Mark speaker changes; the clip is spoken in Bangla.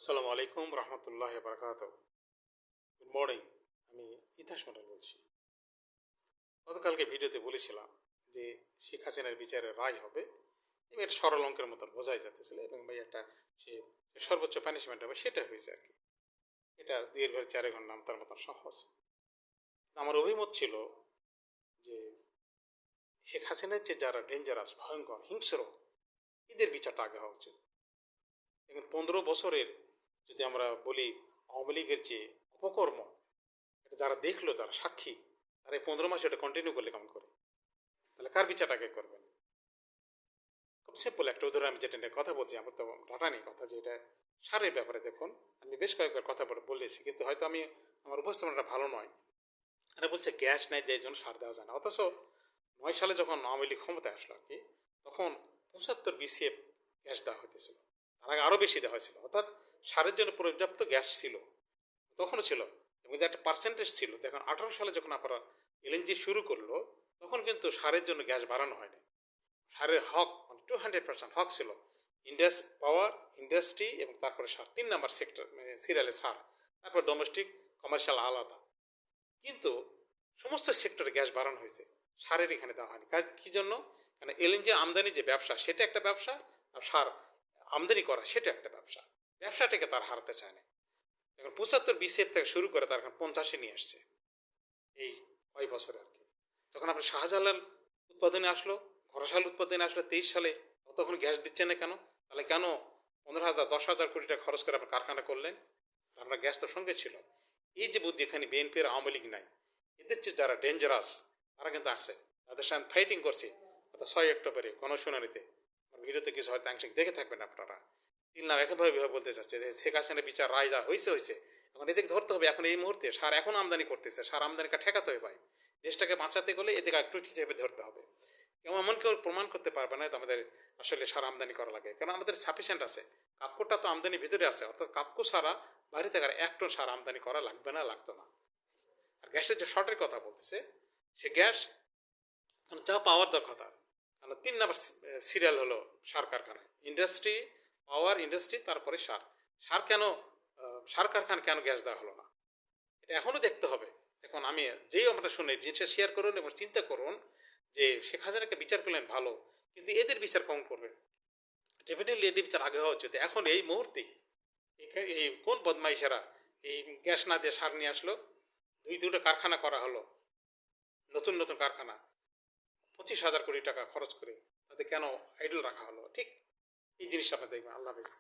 Speaker 1: আসসালামু আলাইকুম রহমতুল্লাহ বারকাত। Good morning. আমি ইতিহাস মন্ডল বলছি। গতকালকে ভিডিওতে বলেছিলাম যে শেখ হাসিনার বিচারের রায় হবে এবং এটা সরল অঙ্কের মতন বোঝাই যাচ্ছিল এবং ভাই একটা সে সর্বোচ্চ পানিশমেন্ট হবে সেটা হয়েছে আর কি। এটা 2 ঘর 4 ঘর নাম তার মতন সহজ। আমার অভিমত ছিল যে শেখ হাসিনার যে যারা ডেঞ্জারাস ভয়ঙ্কর হিংস্র এদের বিচারটা আগে হওয়া উচিত। এখন 15 বছরের যদি আমরা বলি আওয়ামী লীগের যে অপকর্ম এটা যারা দেখলো তারা সাক্ষী, তারা এই 15 মাস এটা কন্টিনিউ করলে কেমন করে? তাহলে কার বিচারটাকে করবেন? খুব সিম্পল একটা উদাহরণ আমি যেটা নিয়ে কথা বলছি, আমার তো ডাটা নেই কথা, যে এটা সারের ব্যাপারে দেখুন আমি বেশ কয়েকবার কথা বলেছি, কিন্তু হয়তো আমি আমার উপস্থাপনাটা ভালো নয়। এটা বলছে গ্যাস নাই দিয়ে জন্য সার দেওয়া যায় না, অথচ 9 সালে যখন আওয়ামী লীগ ক্ষমতায় আসলো আর কি, তখন 75 BCF গ্যাস দেওয়া হইতেছিল, তার আগে আরও বেশি দেওয়া হয়েছিল, অর্থাৎ সারের জন্য পর্যাপ্ত গ্যাস ছিল, তখনও ছিল এবং যে একটা পার্সেন্টেজ ছিল। দেখুন 18 সালে যখন আপনারা এলএনজি শুরু করলো তখন কিন্তু সারের জন্য গ্যাস বাড়ানো হয়নি। সারের হক 200% হক ছিল পাওয়ার ইন্ডাস্ট্রি এবং তারপরে সার 3 নম্বর সেক্টর, মানে সিরিয়ালে সার, তারপর ডোমেস্টিক কমার্শিয়াল আলাদা। কিন্তু সমস্ত সেক্টরে গ্যাস বাড়ানো হয়েছে, সারের এখানে দেওয়া হয়নি। কি জন্য? কারণ এলএনজি আমদানি যে ব্যবসা সেটা একটা ব্যবসা, আর সার আমদানি করা সেটা একটা ব্যবসা। ব্যবসাটাকে তার হারাতে চায় না। এখন 75 BCF থেকে শুরু করে তার এখন 50-এ নিয়ে আসছে এই কয় বছরে আর কি। যখন আপনার শাহজালাল উৎপাদনে আসলো, ঘরসাল উৎপাদনে আসলো 23 সালে, তখন গ্যাস দিচ্ছে না কেন? তাহলে কেন 15,000 10,000 কোটি টাকা খরচ করে আপনার কারখানা করলেন? আপনার গ্যাস তো সঙ্গে ছিল। এই যে বুদ্ধি, এখানে বিএনপি আর আওয়ামী লীগ নাই, এদের চেয়ে যারা ডেঞ্জারাস তারা কিন্তু আছে, তাদের সাথে ফাইটিং করছে। অর্থাৎ 6 অক্টোবরে গণশুনানিতে ভিডিওতে কিছু হয়তো আংশিক দেখে থাকবেন আপনারা, তিন নাম একইভাবে বলতে চাচ্ছে যে শেখ হাসিনার বিচার রায় যা হয়েছে হয়েছে, এখন এদিকে ধরতে হবে। এখন এই মুহূর্তে সার এখন আমদানি করতেছে, সার আমদানিটা ঠেকাতে হবে ভাই, দেশটাকে বাঁচাতে গেলে এদিকে একটু হিসেবে ধরতে হবে। এমন কেউ প্রমাণ করতে পারবে না তো আমাদের আসলে সার আমদানি করা লাগে, কারণ আমাদের সাফিসিয়েন্ট আছে। কাপড়টা তো আমদানির ভিতরে আছে, অর্থাৎ কাপড় সারা বাইরে থেকে 1 টন সার আমদানি করা লাগবে না, লাগতো না। আর গ্যাসের যে শর্টের কথা বলতেছে, সে গ্যাস যা পাওয়ার দরকার তার, কারণ 3 নম্বর সিরিয়াল হলো সার কারখানা, ইন্ডাস্ট্রি, পাওয়ার ইন্ডাস্ট্রি, তারপরে সার। সার কেন, সার কারখানা কেন গ্যাস দেওয়া হলো না, এটা এখনও দেখতে হবে। এখন আমি যেই আমরা শুনে জিনিসটা শেয়ার করুন এবং চিন্তা করুন যে শেখ হাসিনাকে বিচার করলেন ভালো, কিন্তু এদের বিচার কম করবেন। ডেফিনেটলি এদের বিচার আগে হওয়া উচিত। এখন এই মুহূর্তে এই কোন বদমাইশেরা এই গ্যাস না দিয়ে সার নিয়ে আসলো, দুটো কারখানা করা হলো, নতুন নতুন কারখানা, 25,000 কোটি টাকা খরচ করে তাদের কেন আইডল রাখা হলো? ঠিক এই জিনিসটা আপনি দেখবেন। আল্লাহ হাফিজ।